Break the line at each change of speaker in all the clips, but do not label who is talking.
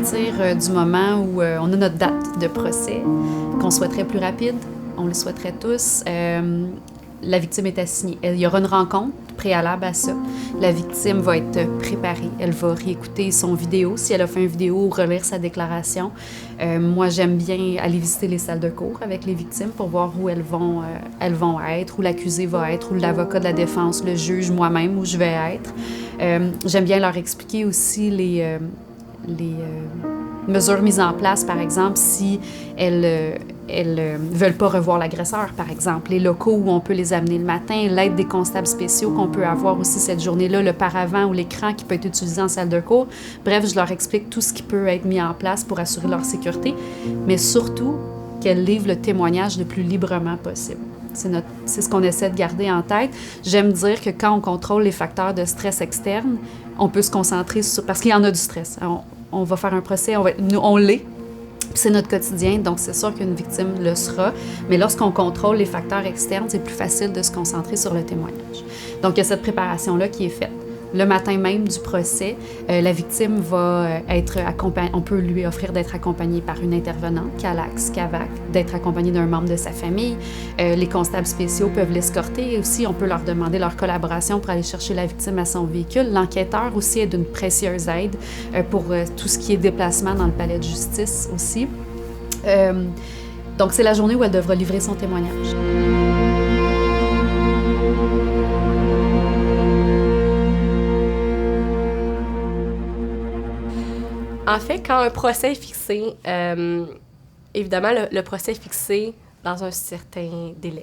partir du moment où on a notre date de procès, qu'on souhaiterait plus rapide, on le souhaiterait tous. La victime est assignée. Il y aura une rencontre préalable à ça. La victime va être préparée. Elle va réécouter son vidéo, si elle a fait une vidéo, ou relire sa déclaration. Moi, j'aime bien aller visiter les salles de cours avec les victimes pour voir où elles vont être, où l'accusé va être, où l'avocat de la défense, le juge, moi-même, où je vais être. J'aime bien leur expliquer aussi les mesures mises en place, par exemple, si elles veulent pas revoir l'agresseur, par exemple, les locaux où on peut les amener le matin, l'aide des constables spéciaux qu'on peut avoir aussi cette journée-là, le paravent ou l'écran qui peut être utilisé en salle de cours. Bref, je leur explique tout ce qui peut être mis en place pour assurer leur sécurité, mais surtout qu'elles livrent le témoignage le plus librement possible. C'est ce qu'on essaie de garder en tête. J'aime dire que quand on contrôle les facteurs de stress externes, on peut se concentrer sur... Parce qu'il y en a du stress. On va faire un procès, on l'est. C'est notre quotidien, donc c'est sûr qu'une victime le sera. Mais lorsqu'on contrôle les facteurs externes, c'est plus facile de se concentrer sur le témoignage. Donc, il y a cette préparation-là qui est faite. Le matin même du procès, la victime va être accompagnée. On peut lui offrir d'être accompagnée par une intervenante, CALAX, CAVAC, d'être accompagnée d'un membre de sa famille. Les constables spéciaux peuvent l'escorter. Et aussi, on peut leur demander leur collaboration pour aller chercher la victime à son véhicule. L'enquêteur aussi est d'une précieuse aide pour tout ce qui est déplacement dans le palais de justice aussi. Donc, c'est la journée où elle devra livrer son témoignage.
En fait, quand un procès est fixé, évidemment, le procès est fixé dans un certain délai.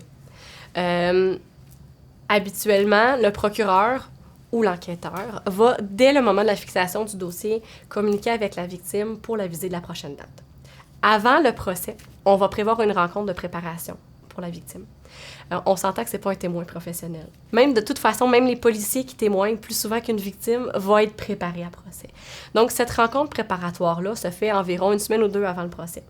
Habituellement, le procureur ou l'enquêteur va, dès le moment de la fixation du dossier, communiquer avec la victime pour la visée de la prochaine date. Avant le procès, on va prévoir une rencontre de préparation pour la victime. On s'entend que c'est pas un témoin professionnel. Même de toute façon, même les policiers qui témoignent plus souvent qu'une victime vont être préparés à procès. Donc, cette rencontre préparatoire-là se fait environ 1 semaine ou 2 avant le procès.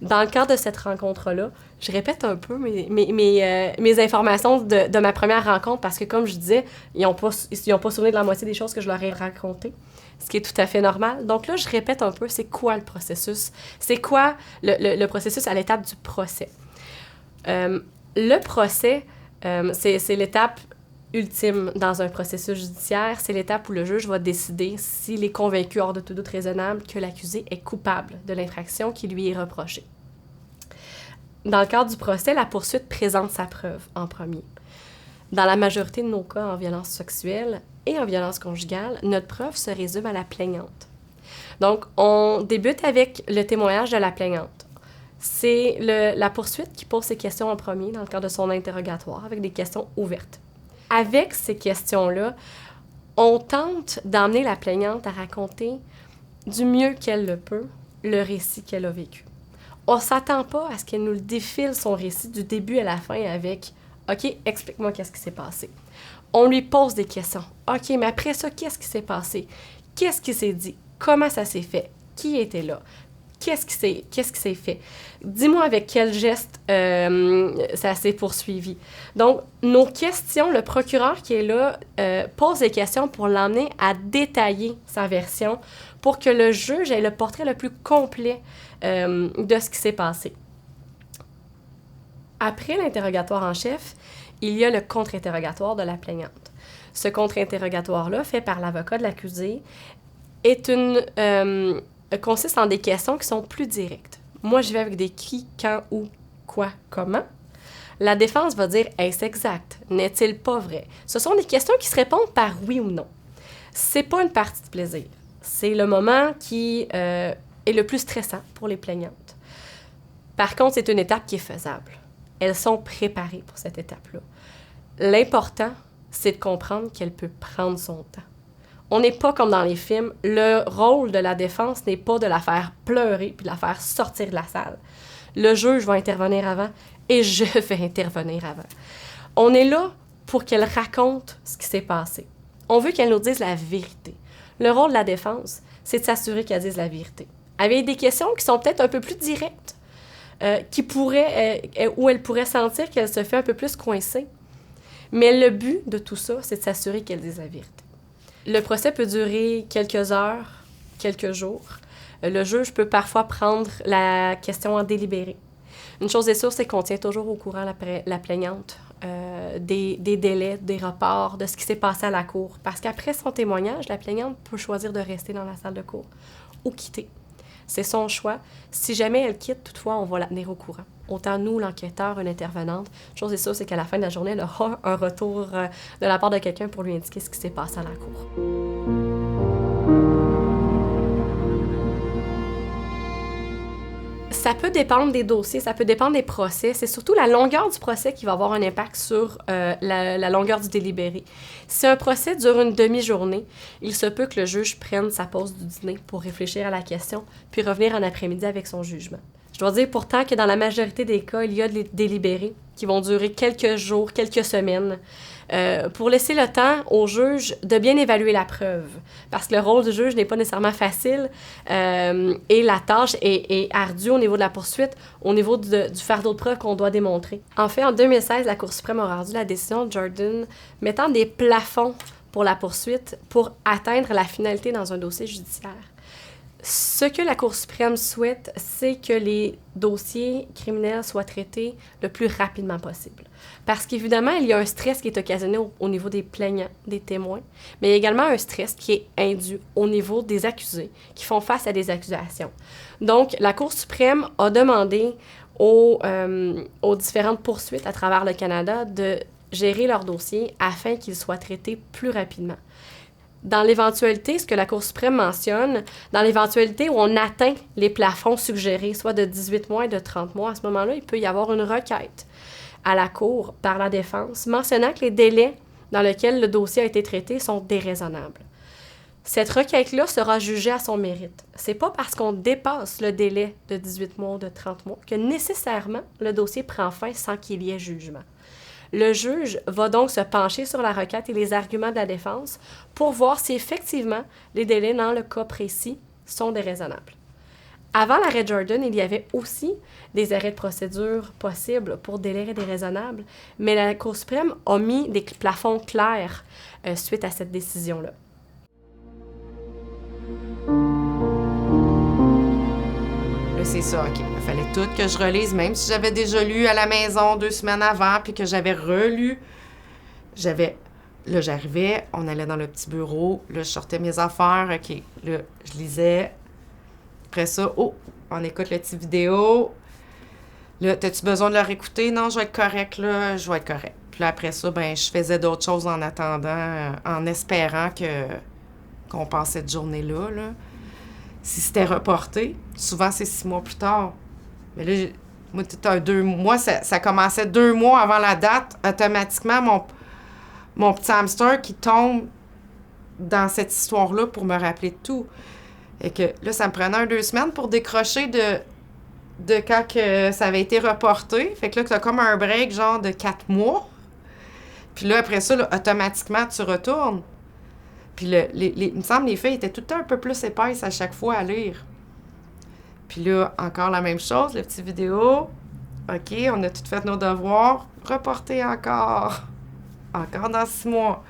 Dans le cadre de cette rencontre-là, je répète un peu mes informations de ma première rencontre parce que, comme je disais, ils n'ont pas souvenir de la moitié des choses que je leur ai racontées, ce qui est tout à fait normal. Donc là, je répète un peu, c'est quoi le processus? C'est quoi le processus à l'étape du procès? Le procès, c'est l'étape ultime dans un processus judiciaire. C'est l'étape où le juge va décider s'il est convaincu hors de tout doute raisonnable que l'accusé est coupable de l'infraction qui lui est reprochée. Dans le cadre du procès, la poursuite présente sa preuve en premier. Dans la majorité de nos cas en violence sexuelle et en violence conjugale, notre preuve se résume à la plaignante. Donc, on débute avec le témoignage de la plaignante. C'est la poursuite qui pose ses questions en premier dans le cadre de son interrogatoire, avec des questions ouvertes. Avec ces questions-là, on tente d'emmener la plaignante à raconter du mieux qu'elle le peut le récit qu'elle a vécu. On ne s'attend pas à ce qu'elle nous défile son récit du début à la fin avec « OK, explique-moi qu'est-ce qui s'est passé ». On lui pose des questions. « OK, mais après ça, qu'est-ce qui s'est passé? Qu'est-ce qui s'est dit? Comment ça s'est fait? Qui était là? » Qu'est-ce qui s'est fait? Dis-moi avec quel geste ça s'est poursuivi. Donc, nos questions, le procureur qui est là pose des questions pour l'emmener à détailler sa version pour que le juge ait le portrait le plus complet de ce qui s'est passé. Après l'interrogatoire en chef, il y a le contre-interrogatoire de la plaignante. Ce contre-interrogatoire-là, fait par l'avocat de l'accusé, consiste en des questions qui sont plus directes. Moi, je vais avec des qui, quand, où, quoi, comment. La défense va dire « est-ce exact? N'est-il pas vrai? » Ce sont des questions qui se répondent par oui ou non. C'est pas une partie de plaisir. C'est le moment qui est le plus stressant pour les plaignantes. Par contre, c'est une étape qui est faisable. Elles sont préparées pour cette étape-là. L'important, c'est de comprendre qu'elle peut prendre son temps. On n'est pas comme dans les films. Le rôle de la défense n'est pas de la faire pleurer puis de la faire sortir de la salle. Le juge va intervenir avant et je vais intervenir avant. On est là pour qu'elle raconte ce qui s'est passé. On veut qu'elle nous dise la vérité. Le rôle de la défense, c'est de s'assurer qu'elle dise la vérité. Avec des questions qui sont peut-être un peu plus directes, où elle pourrait sentir qu'elle se fait un peu plus coincée. Mais le but de tout ça, c'est de s'assurer qu'elle dise la vérité. Le procès peut durer quelques heures, quelques jours. Le juge peut parfois prendre la question en délibéré. Une chose est sûre, c'est qu'on tient toujours au courant la plaignante des délais, des reports, de ce qui s'est passé à la cour. Parce qu'après son témoignage, la plaignante peut choisir de rester dans la salle de cour ou quitter. C'est son choix. Si jamais elle quitte, toutefois, on va la tenir au courant. Autant nous, l'enquêteur, une intervenante. Chose est sûre, c'est qu'à la fin de la journée, elle aura un retour de la part de quelqu'un pour lui indiquer ce qui s'est passé à la cour. Ça peut dépendre des dossiers, ça peut dépendre des procès. C'est surtout la longueur du procès qui va avoir un impact sur la longueur du délibéré. Si un procès dure une demi-journée, il se peut que le juge prenne sa pause du dîner pour réfléchir à la question, puis revenir en après-midi avec son jugement. Je dois dire pourtant que dans la majorité des cas, il y a des délibérés qui vont durer quelques jours, quelques semaines, pour laisser le temps au juge de bien évaluer la preuve. Parce que le rôle du juge n'est pas nécessairement facile et la tâche est ardue au niveau de la poursuite, au niveau du fardeau de preuve qu'on doit démontrer. En fait, en 2016, la Cour suprême a rendu la décision de Jordan mettant des plafonds pour la poursuite pour atteindre la finalité dans un dossier judiciaire. Ce que la Cour suprême souhaite, c'est que les dossiers criminels soient traités le plus rapidement possible. Parce qu'évidemment, il y a un stress qui est occasionné au niveau des plaignants, des témoins, mais il y a également un stress qui est indu au niveau des accusés qui font face à des accusations. Donc, la Cour suprême a demandé aux différentes poursuites à travers le Canada de gérer leurs dossiers afin qu'ils soient traités plus rapidement. Dans l'éventualité, ce que la Cour suprême mentionne, dans l'éventualité où on atteint les plafonds suggérés, soit de 18 mois et de 30 mois, à ce moment-là, il peut y avoir une requête à la Cour par la défense mentionnant que les délais dans lesquels le dossier a été traité sont déraisonnables. Cette requête-là sera jugée à son mérite. C'est pas parce qu'on dépasse le délai de 18 mois ou de 30 mois que nécessairement le dossier prend fin sans qu'il y ait jugement. Le juge va donc se pencher sur la requête et les arguments de la défense pour voir si effectivement les délais dans le cas précis sont déraisonnables. Avant l'arrêt Jordan, il y avait aussi des arrêts de procédure possibles pour délais déraisonnables, mais la Cour suprême a mis des plafonds clairs suite à cette décision-là.
Là, c'est ça, OK. Il fallait tout que je relise, même si j'avais déjà lu à la maison 2 semaines avant, puis que j'avais relu. Là, j'arrivais, on allait dans le petit bureau, là, je sortais mes affaires, OK. Là, je lisais. Après ça, on écoute le petit vidéo. Là, t'as-tu besoin de le réécouter? Non, je vais être correct, là, je vais être correct. Puis là, après ça, je faisais d'autres choses en attendant, en espérant qu'on passe cette journée-là, là. Si c'était reporté, souvent c'est 6 mois plus tard. Mais là, moi, moi ça commençait 2 mois avant la date. Automatiquement, mon petit hamster qui tombe dans cette histoire-là pour me rappeler de tout. Et que là, ça me prenait 2 semaines pour décrocher de quand que ça avait été reporté. Fait que là, t'as comme un break genre de 4 mois. Puis là, après ça, là, automatiquement, tu retournes. Puis il me semble que les feuilles étaient tout le temps un peu plus épaisses à chaque fois à lire. Puis là, encore la même chose, le petit vidéo. OK, on a tout fait nos devoirs. Reporter encore. Encore dans 6 mois.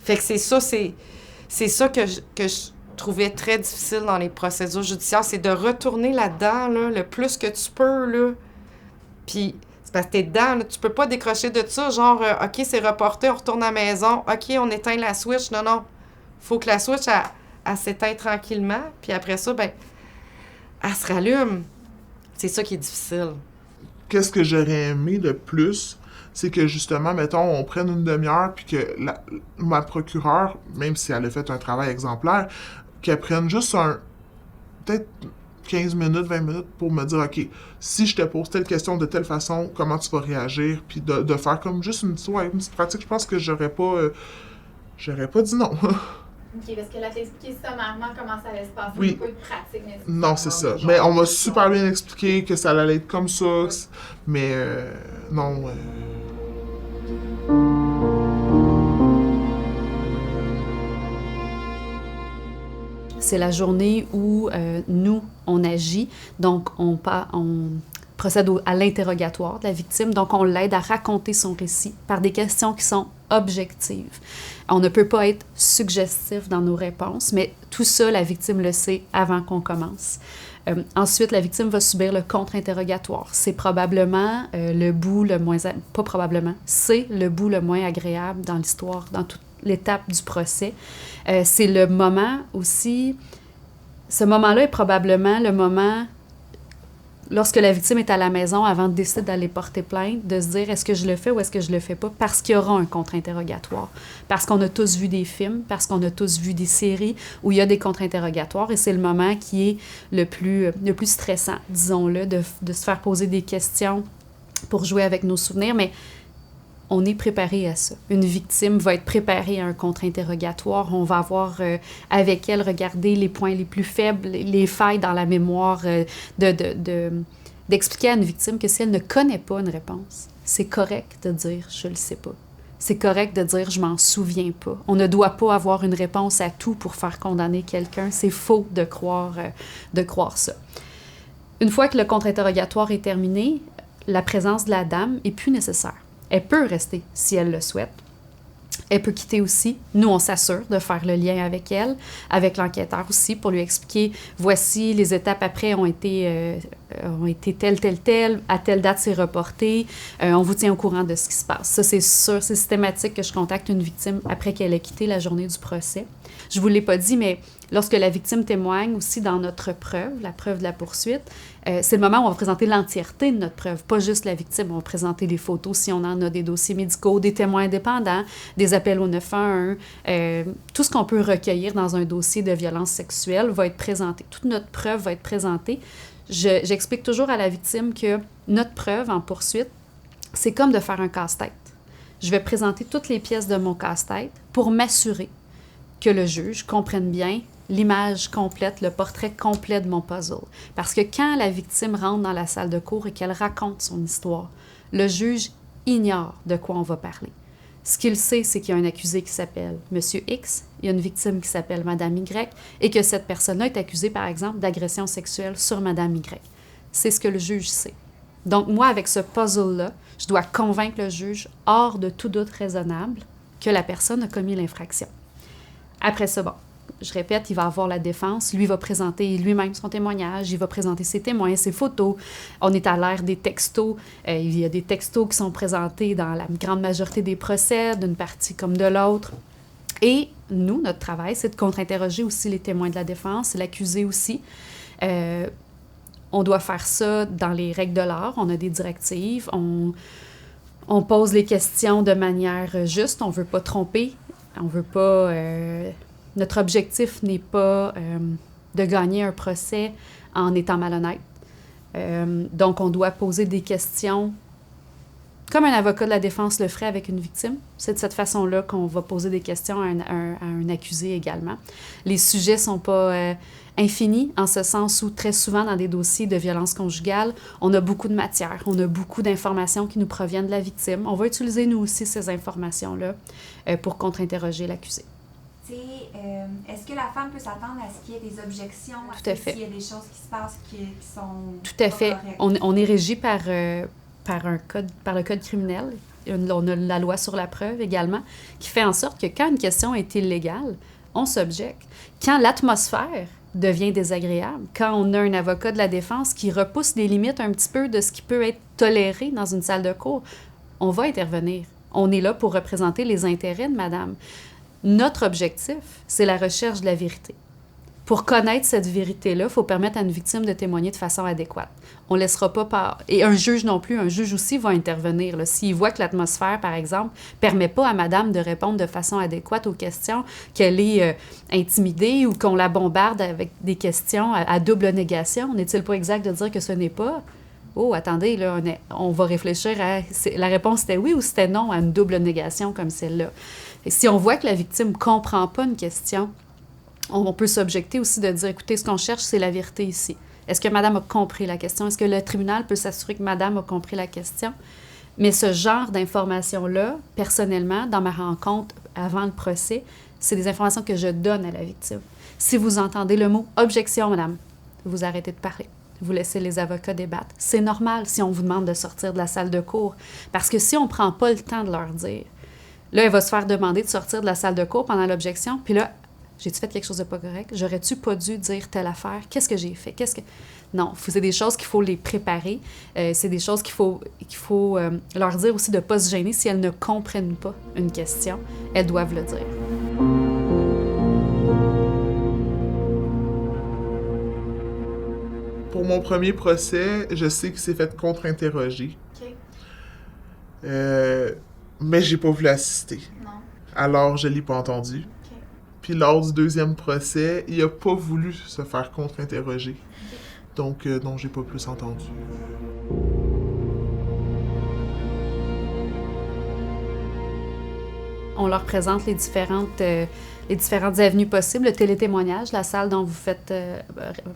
Fait que c'est ça que je trouvais très difficile dans les procédures judiciaires, c'est de retourner là-dedans, là, le plus que tu peux, là. Puis c'est parce que t'es dedans, là, tu peux pas décrocher de ça, genre, OK, c'est reporté, on retourne à la maison, OK, on éteint la switch. Non. Faut que la switch, elle s'éteint tranquillement, puis après ça, elle se rallume. C'est ça qui est difficile.
Qu'est-ce que j'aurais aimé le plus, c'est que justement, mettons, on prenne une demi-heure, puis que ma procureure, même si elle a fait un travail exemplaire, qu'elle prenne juste peut-être 15 minutes, 20 minutes pour me dire, OK, si je te pose telle question de telle façon, comment tu vas réagir, puis de faire comme juste une petite pratique, je pense que j'aurais pas dit non.
OK, parce que là, t'expliquer sommairement comment ça allait se passer,
oui.
pas de pratique nécessaire.
Non, c'est ça. Mais on m'a super bien expliqué que ça allait être comme ça, oui. Mais non.
C'est la journée où nous, on agit, donc on procède à l'interrogatoire de la victime, donc on l'aide à raconter son récit par des questions qui sont objectives. On ne peut pas être suggestif dans nos réponses, mais tout ça, la victime le sait avant qu'on commence. Ensuite, la victime va subir le contre-interrogatoire. C'est probablement le bout le moins... Pas probablement, c'est le bout le moins agréable dans l'histoire, dans toute l'étape du procès. C'est le moment aussi... Ce moment-là est probablement le moment, lorsque la victime est à la maison, avant de décider d'aller porter plainte, de se dire est-ce que je le fais ou est-ce que je le fais pas, parce qu'il y aura un contre-interrogatoire. Parce qu'on a tous vu des films, parce qu'on a tous vu des séries où il y a des contre-interrogatoires, et c'est le moment qui est le plus stressant, disons-le, de se faire poser des questions pour jouer avec nos souvenirs, mais on est préparé à ça. Une victime va être préparée à un contre-interrogatoire. On va avoir avec elle regarder les points les plus faibles, les failles dans la mémoire, d'expliquer à une victime que si elle ne connaît pas une réponse, c'est correct de dire « je le sais pas ». C'est correct de dire « je m'en souviens pas ». On ne doit pas avoir une réponse à tout pour faire condamner quelqu'un. C'est faux de croire ça. Une fois que le contre-interrogatoire est terminé, la présence de la dame est plus nécessaire. Elle peut rester si elle le souhaite. Elle peut quitter aussi. Nous, on s'assure de faire le lien avec elle, avec l'enquêteur aussi, pour lui expliquer, voici, les étapes après ont été telles, à telle date, c'est reporté, on vous tient au courant de ce qui se passe. Ça, c'est sûr, c'est systématique que je contacte une victime après qu'elle ait quitté la journée du procès. Je ne vous l'ai pas dit, mais lorsque la victime témoigne aussi dans notre preuve, la preuve de la poursuite, c'est le moment où on va présenter l'entièreté de notre preuve, pas juste la victime. On va présenter des photos si on en a, des dossiers médicaux, des témoins indépendants, des appels au 911. Tout ce qu'on peut recueillir dans un dossier de violence sexuelle va être présenté. Toute notre preuve va être présentée. J'explique toujours à la victime que notre preuve en poursuite, c'est comme de faire un casse-tête. Je vais présenter toutes les pièces de mon casse-tête pour m'assurer que le juge comprenne bien l'image complète, le portrait complet de mon puzzle. Parce que quand la victime rentre dans la salle de cour et qu'elle raconte son histoire, le juge ignore de quoi on va parler. Ce qu'il sait, c'est qu'il y a un accusé qui s'appelle Monsieur X, il y a une victime qui s'appelle Madame Y, et que cette personne-là est accusée, par exemple, d'agression sexuelle sur Madame Y. C'est ce que le juge sait. Donc, moi, avec ce puzzle-là, je dois convaincre le juge, hors de tout doute raisonnable, que la personne a commis l'infraction. Après ça, bon, je répète, il va avoir la défense. Lui va présenter lui-même son témoignage. Il va présenter ses témoins, ses photos. On est à l'ère des textos. Il y a des textos qui sont présentés dans la grande majorité des procès, d'une partie comme de l'autre. Et nous, notre travail, c'est de contre-interroger aussi les témoins de la défense, l'accusé aussi. On doit faire ça dans les règles de l'art. On a des directives. On pose les questions de manière juste. On ne veut pas tromper. On veut pas... notre objectif n'est pas de gagner un procès en étant malhonnête. Donc, on doit poser des questions comme un avocat de la défense le ferait avec une victime. C'est de cette façon-là qu'on va poser des questions à un accusé également. Les sujets ne sont pas infinis, en ce sens où très souvent dans des dossiers de violence conjugale, on a beaucoup de matière, on a beaucoup d'informations qui nous proviennent de la victime. On va utiliser nous aussi ces informations-là pour contre-interroger l'accusé.
Est-ce que la femme peut s'attendre à ce qu'il y ait des objections?
Tout à fait.
S'il y a des choses qui se passent qui sont
tout à fait. On est régi par le code criminel. On a la loi sur la preuve également, qui fait en sorte que quand une question est illégale, on s'objecte. Quand l'atmosphère devient désagréable, quand on a un avocat de la défense qui repousse les limites un petit peu de ce qui peut être toléré dans une salle de cour, on va intervenir. On est là pour représenter les intérêts de madame. Notre objectif, c'est la recherche de la vérité. Pour connaître cette vérité-là, il faut permettre à une victime de témoigner de façon adéquate. On ne laissera pas par... Et un juge non plus, un juge aussi va intervenir. S'il voit que l'atmosphère, par exemple, ne permet pas à madame de répondre de façon adéquate aux questions, qu'elle est intimidée ou qu'on la bombarde avec des questions à double négation, n'est-il pas exact de dire que ce n'est pas? Oh, attendez, là, on va réfléchir à... La réponse était oui ou c'était non à une double négation comme celle-là. Et si on voit que la victime ne comprend pas une question, on peut s'objecter aussi de dire, écoutez, ce qu'on cherche, c'est la vérité ici. Est-ce que madame a compris la question? Est-ce que le tribunal peut s'assurer que madame a compris la question? Mais ce genre d'informations-là, personnellement, dans ma rencontre avant le procès, c'est des informations que je donne à la victime. Si vous entendez le mot « objection, madame », vous arrêtez de parler. Vous laissez les avocats débattre. C'est normal si on vous demande de sortir de la salle de cour. Parce que si on ne prend pas le temps de leur dire Là, elle va se faire demander de sortir de la salle de cours pendant l'objection. Puis là, j'ai-tu fait quelque chose de pas correct? J'aurais-tu pas dû dire telle affaire? Qu'est-ce que j'ai fait? Non, c'est des choses qu'il faut les préparer. C'est des choses qu'il faut leur dire aussi de ne pas se gêner si elles ne comprennent pas une question. Elles doivent le dire.
Pour mon premier procès, je sais qu'il s'est fait contre-interroger.
OK.
Mais j'ai pas voulu assister.
Non.
Alors, je l'ai pas entendu.
OK.
Puis lors du deuxième procès, il a pas voulu se faire contre-interroger. Donc, non, j'ai pas plus entendu.
On leur présente les différentes avenues possibles, le télétémoignage, la salle dont vous faites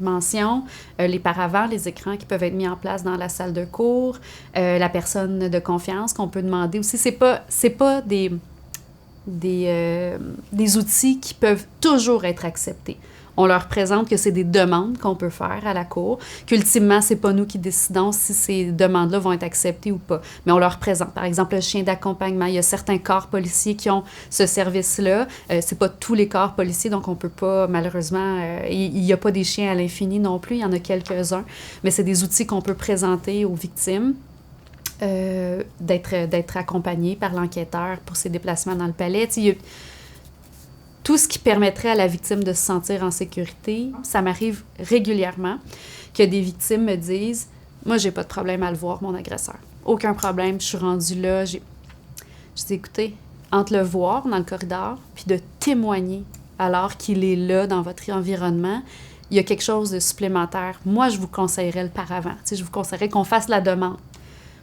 mention, les paravents, les écrans qui peuvent être mis en place dans la salle de cours, la personne de confiance qu'on peut demander aussi. C'est pas des outils qui peuvent toujours être acceptés. On leur présente que c'est des demandes qu'on peut faire à la cour, qu'ultimement, c'est pas nous qui décidons si ces demandes-là vont être acceptées ou pas. Mais on leur présente, par exemple, le chien d'accompagnement. Il y a certains corps policiers qui ont ce service-là. C'est pas tous les corps policiers, donc on peut pas, malheureusement, il y a pas des chiens à l'infini non plus, il y en a quelques-uns. Mais c'est des outils qu'on peut présenter aux victimes. D'être accompagné par l'enquêteur pour ses déplacements dans le palais. Tout ce qui permettrait à la victime de se sentir en sécurité, ça m'arrive régulièrement que des victimes me disent « Moi, j'ai pas de problème à le voir, mon agresseur. Aucun problème, je suis rendue là. » Je dis « Écoutez, entre le voir dans le corridor puis de témoigner alors qu'il est là dans votre environnement, il y a quelque chose de supplémentaire. Moi, je vous conseillerais le paravent. Je vous conseillerais qu'on fasse la demande. »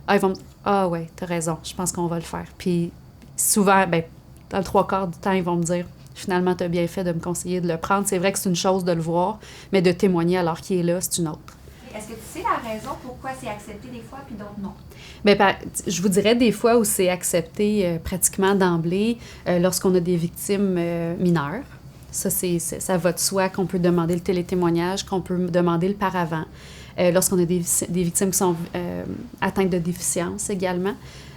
Ah, ils vont me dire « Ah ouais, t'as raison, je pense qu'on va le faire. » Puis souvent, dans le 3/4 du temps, ils vont me dire « Finalement, t'as bien fait de me conseiller de le prendre. C'est vrai que c'est une chose de le voir, mais de témoigner alors qu'il est là, c'est une autre. »
Est-ce que tu sais la raison pourquoi c'est accepté des fois puis d'autres non?
Je vous dirais des fois où c'est accepté pratiquement d'emblée lorsqu'on a des victimes mineures. Ça va de soi qu'on peut demander le télétémoignage, qu'on peut demander le paravent. Lorsqu'on a des victimes qui sont atteintes de déficience également.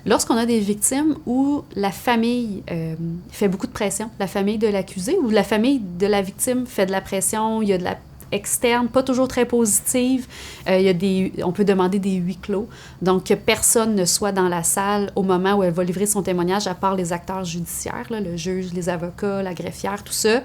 Lorsqu'on a des victimes où la famille fait beaucoup de pression, la famille de l'accusé ou la famille de la victime fait de la pression, il y a de la externe, pas toujours très positive, on peut demander des huis clos, donc que personne ne soit dans la salle au moment où elle va livrer son témoignage, à part les acteurs judiciaires, là, le juge, les avocats, la greffière, tout ça,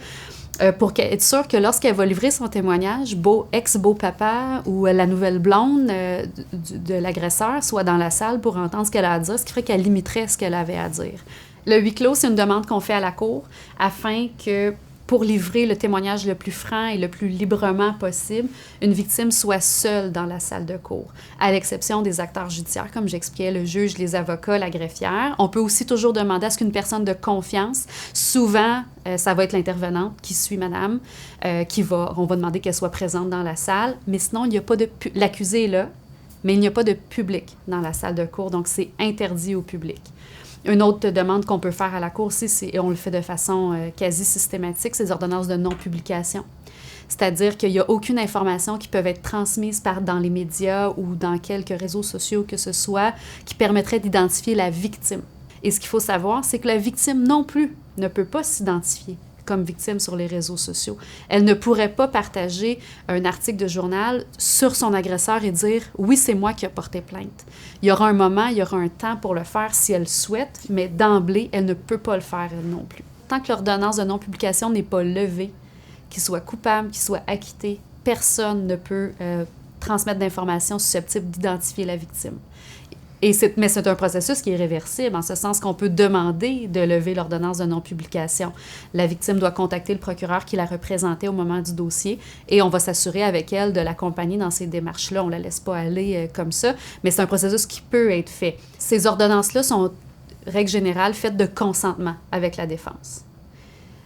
pour être sûre que lorsqu'elle va livrer son témoignage, ex-beau-papa ou la nouvelle blonde de l'agresseur soit dans la salle pour entendre ce qu'elle a à dire, ce qui ferait qu'elle limiterait ce qu'elle avait à dire. Le huis clos, c'est une demande qu'on fait à la cour afin que, pour livrer le témoignage le plus franc et le plus librement possible, une victime soit seule dans la salle de cour, à l'exception des acteurs judiciaires, comme j'expliquais, le juge, les avocats, la greffière. On peut aussi toujours demander à ce qu'une personne de confiance, souvent, ça va être l'intervenante qui suit madame, on va demander qu'elle soit présente dans la salle, mais sinon, il n'y a pas l'accusé est là, mais il n'y a pas de public dans la salle de cour, donc c'est interdit au public. Une autre demande qu'on peut faire à la Cour aussi, et on le fait de façon quasi systématique, c'est les ordonnances de non-publication. C'est-à-dire qu'il n'y a aucune information qui peut être transmise dans les médias ou dans quelques réseaux sociaux que ce soit qui permettrait d'identifier la victime. Et ce qu'il faut savoir, c'est que la victime non plus ne peut pas s'identifier comme victime sur les réseaux sociaux. Elle ne pourrait pas partager un article de journal sur son agresseur et dire « Oui, c'est moi qui ai porté plainte ». Il y aura un moment, il y aura un temps pour le faire si elle souhaite, mais d'emblée, elle ne peut pas le faire elle non plus. Tant que l'ordonnance de non-publication n'est pas levée, qu'il soit coupable, qu'il soit acquitté, personne ne peut transmettre d'informations susceptibles d'identifier la victime. Mais c'est un processus qui est réversible, en ce sens qu'on peut demander de lever l'ordonnance de non-publication. La victime doit contacter le procureur qui la représentait au moment du dossier et on va s'assurer avec elle de l'accompagner dans ces démarches-là. On ne la laisse pas aller comme ça, mais c'est un processus qui peut être fait. Ces ordonnances-là sont, règle générale, faites de consentement avec la défense.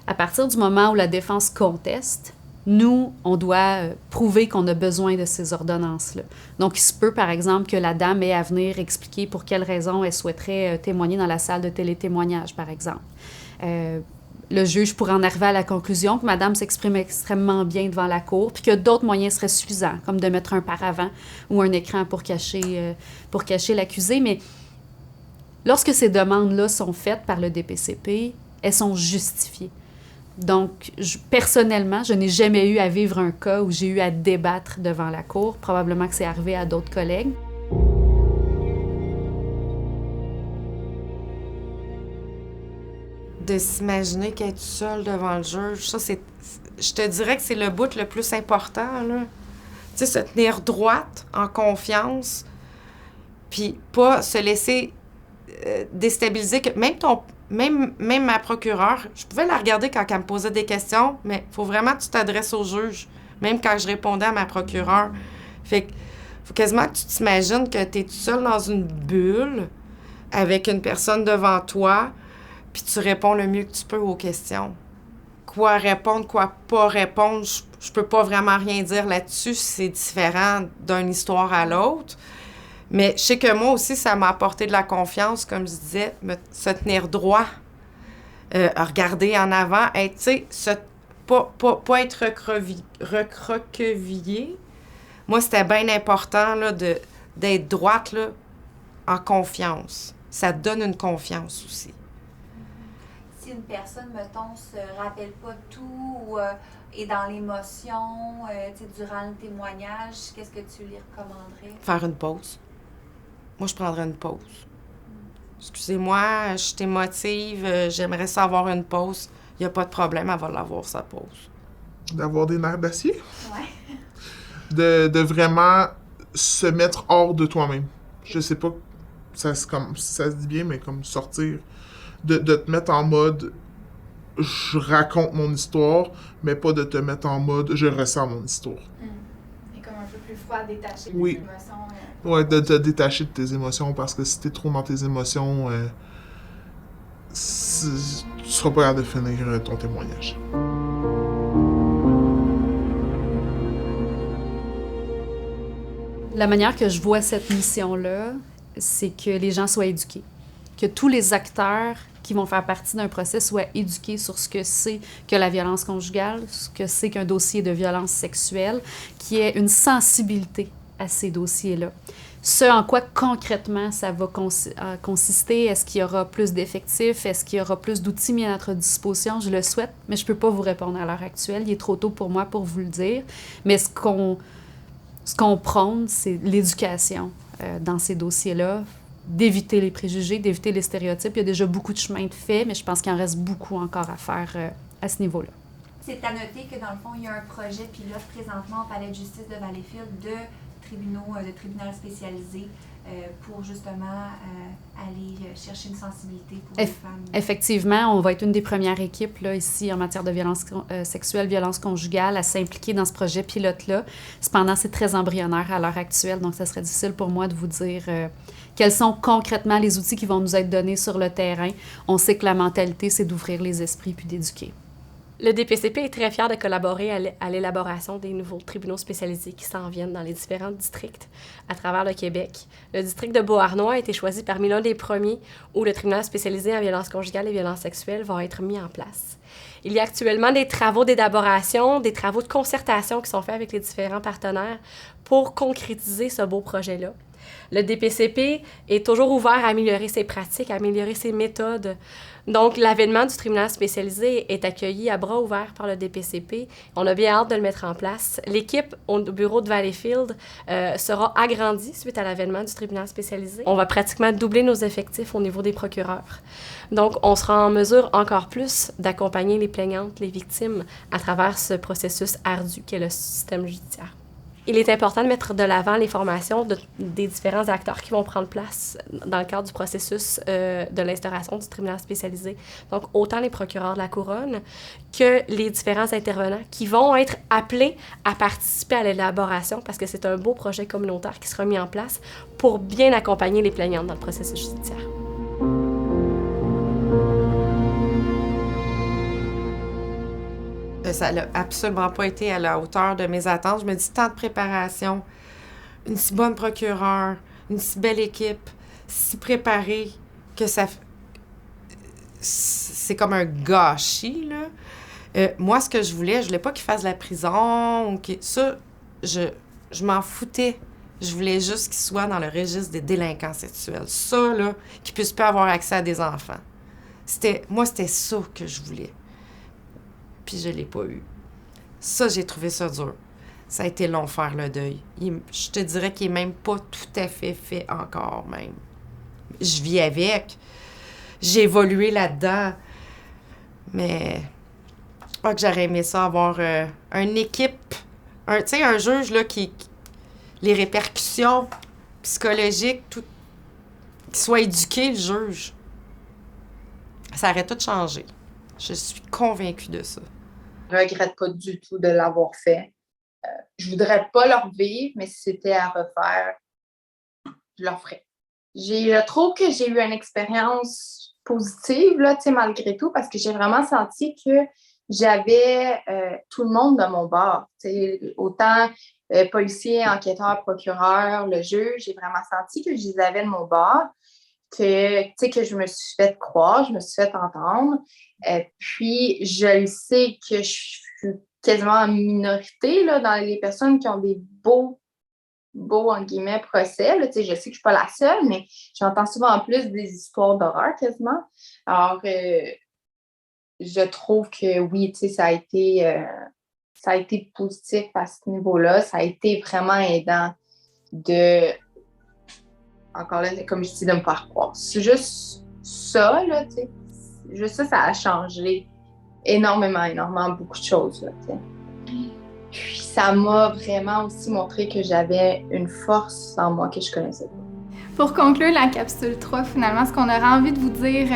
À partir du moment où la défense conteste, nous, on doit prouver qu'on a besoin de ces ordonnances-là. Donc, il se peut, par exemple, que la dame ait à venir expliquer pour quelle raison elle souhaiterait témoigner dans la salle de télétémoignage, par exemple. Le juge pourrait en arriver à la conclusion que madame s'exprime extrêmement bien devant la cour, puis que d'autres moyens seraient suffisants, comme de mettre un paravent ou un écran pour cacher l'accusé. Mais Lorsque ces demandes-là sont faites par le DPCP, elles sont justifiées. Donc, personnellement, je n'ai jamais eu à vivre un cas où j'ai eu à débattre devant la cour. Probablement que c'est arrivé à d'autres collègues.
De s'imaginer qu'être seule devant le juge, ça, je te dirais que c'est le bout le plus important, là. Tu sais, se tenir droite, en confiance, puis pas se laisser déstabiliser. Que même ma procureure, je pouvais la regarder quand elle me posait des questions, mais il faut vraiment que tu t'adresses au juge, même quand je répondais à ma procureure. Fait que faut quasiment que tu t'imagines que tu es toute seule dans une bulle avec une personne devant toi, puis tu réponds le mieux que tu peux aux questions. Quoi répondre, quoi pas répondre, je peux pas vraiment rien dire là-dessus, c'est différent d'une histoire à l'autre. Mais je sais que moi aussi, ça m'a apporté de la confiance, comme je disais, se tenir droit, regarder en avant, être, tu sais, pas être recroquevillé. Moi, c'était bien important là, d'être droite là, en confiance. Ça te donne une confiance aussi.
Si une personne, mettons, se rappelle pas tout ou est dans l'émotion, tu sais, durant le témoignage, qu'est-ce que tu lui recommanderais?
Faire une pause. Moi, je prendrais une pause. Excusez-moi, je t'émotive, j'aimerais ça avoir une pause. Il n'y a pas de problème, elle va l'avoir, sa pause.
D'avoir des nerfs d'acier.
Ouais.
De vraiment se mettre hors de toi-même. Je sais pas ça se dit bien, mais comme sortir. De te mettre en mode je raconte mon histoire, mais pas de te mettre en mode je ressens mon histoire.
Et comme un peu plus froid, détaché
Oui.
des émotions.
Ouais, de te détacher de tes émotions, parce que si t'es trop dans tes émotions, tu seras pas capable de finir ton témoignage.
La manière que je vois cette mission-là, c'est que les gens soient éduqués. Que tous les acteurs qui vont faire partie d'un procès soient éduqués sur ce que c'est que la violence conjugale, ce que c'est qu'un dossier de violence sexuelle, qui ait une sensibilité à ces dossiers-là. Ce en quoi concrètement ça va consister, est-ce qu'il y aura plus d'effectifs, est-ce qu'il y aura plus d'outils mis à notre disposition, je le souhaite, mais je ne peux pas vous répondre à l'heure actuelle, il est trop tôt pour moi pour vous le dire, mais ce qu'on prône, c'est l'éducation dans ces dossiers-là, d'éviter les préjugés, d'éviter les stéréotypes. Il y a déjà beaucoup de chemin de fait, mais je pense qu'il en reste beaucoup encore à faire à ce niveau-là.
C'est à noter que dans le fond, il y a un projet pilote présentement au Palais de justice de Valleyfield de tribunal spécialisé pour justement aller chercher une sensibilité pour les femmes.
Effectivement, on va être une des premières équipes là, ici en matière de violence sexuelle, violence conjugale à s'impliquer dans ce projet pilote-là. Cependant, c'est très embryonnaire à l'heure actuelle, donc ça serait difficile pour moi de vous dire quels sont concrètement les outils qui vont nous être donnés sur le terrain. On sait que la mentalité, c'est d'ouvrir les esprits puis d'éduquer.
Le DPCP est très fier de collaborer à l'élaboration des nouveaux tribunaux spécialisés qui s'en viennent dans les différents districts à travers le Québec. Le district de Beauharnois a été choisi parmi l'un des premiers où le tribunal spécialisé en violence conjugale et violence sexuelle va être mis en place. Il y a actuellement des travaux d'élaboration, des travaux de concertation qui sont faits avec les différents partenaires pour concrétiser ce beau projet-là. Le DPCP est toujours ouvert à améliorer ses pratiques, à améliorer ses méthodes. Donc, l'avènement du tribunal spécialisé est accueilli à bras ouverts par le DPCP. On a bien hâte de le mettre en place. L'équipe au bureau de Valleyfield sera agrandie suite à l'avènement du tribunal spécialisé. On va pratiquement doubler nos effectifs au niveau des procureurs. Donc, on sera en mesure encore plus d'accompagner les plaignantes, les victimes, à travers ce processus ardu qu'est le système judiciaire. Il est important de mettre de l'avant les formations des différents acteurs qui vont prendre place dans le cadre du processus de l'instauration du tribunal spécialisé. Donc, autant les procureurs de la Couronne que les différents intervenants qui vont être appelés à participer à l'élaboration parce que c'est un beau projet communautaire qui sera mis en place pour bien accompagner les plaignantes dans le processus judiciaire.
Ça n'a absolument pas été à la hauteur de mes attentes. Je me dis, tant de préparation, une si bonne procureure, une si belle équipe, si préparée, que ça... C'est comme un gâchis, là. Moi, ce que je voulais pas qu'il fasse de la prison. Ça, je m'en foutais. Je voulais juste qu'il soit dans le registre des délinquants sexuels. Ça, là, qu'il puisse pas avoir accès à des enfants. Moi, c'était ça que je voulais. Puis je l'ai pas eu. Ça, j'ai trouvé ça dur. Ça a été long faire le deuil. Je te dirais qu'il est même pas tout à fait encore, même. Je vis avec. J'ai évolué là-dedans. Mais je crois que j'aurais aimé ça avoir une équipe, tu sais, un juge là, qui les répercussions psychologiques, tout, qu'il soit éduqué, le juge. Ça aurait tout changé. Je suis convaincue de ça.
Je ne regrette pas du tout de l'avoir fait. Je voudrais pas le revivre, mais si c'était à refaire, je le referais. Je trouve que j'ai eu une expérience positive, là, malgré tout, parce que j'ai vraiment senti que j'avais tout le monde de mon bord. Autant policiers, enquêteurs, procureurs, le juge, j'ai vraiment senti que je les avais de mon bord, que je me suis fait croire, je me suis fait entendre. Puis, je le sais que je suis quasiment en minorité là, dans les personnes qui ont des beaux en guillemets, procès. Là, je sais que je ne suis pas la seule, mais j'entends souvent en plus des histoires d'horreur quasiment. Alors, je trouve que oui, ça a été positif à ce niveau-là. Ça a été vraiment aidant de, encore là, comme je dis, de me faire croire. C'est juste ça, là, juste ça a changé énormément, beaucoup de choses, là, Puis ça m'a vraiment aussi montré que j'avais une force en moi que je connaissais pas.
Pour conclure la capsule 3, finalement, ce qu'on aura envie de vous dire,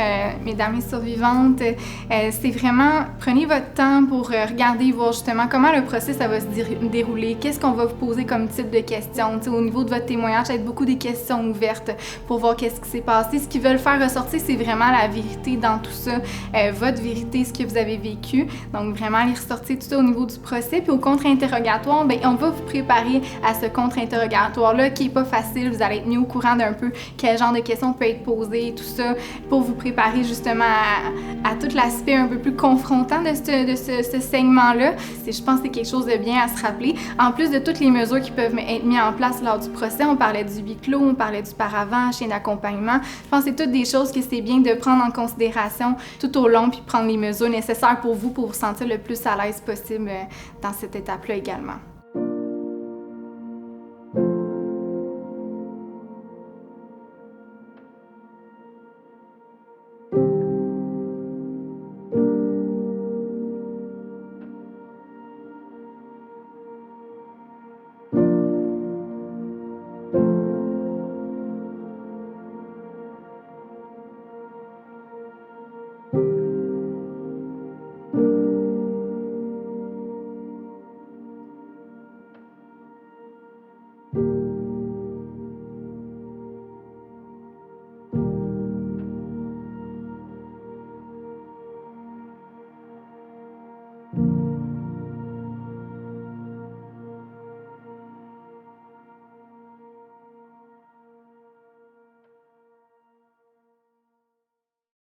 mesdames les survivantes, c'est vraiment, prenez votre temps pour regarder, voir justement comment le procès ça va se dérouler, qu'est-ce qu'on va vous poser comme type de questions. Au niveau de votre témoignage, ça va être beaucoup des questions ouvertes pour voir qu'est-ce qui s'est passé. Ce qu'ils veulent faire ressortir, c'est vraiment la vérité dans tout ça, votre vérité, ce que vous avez vécu. Donc, vraiment, aller ressortir tout ça au niveau du procès. Puis au contre-interrogatoire, bien, on va vous préparer à ce contre-interrogatoire-là qui n'est pas facile. Vous allez être mis au courant d'un peu quel genre de questions peut être posées, tout ça, pour vous préparer justement à tout l'aspect un peu plus confrontant de ce segment-là. Je pense que c'est quelque chose de bien à se rappeler. En plus de toutes les mesures qui peuvent être mises en place lors du procès, on parlait du huis clos, on parlait du paravent, chien d'accompagnement. Je pense que c'est toutes des choses que c'est bien de prendre en considération tout au long puis prendre les mesures nécessaires pour vous sentir le plus à l'aise possible dans cette étape-là également.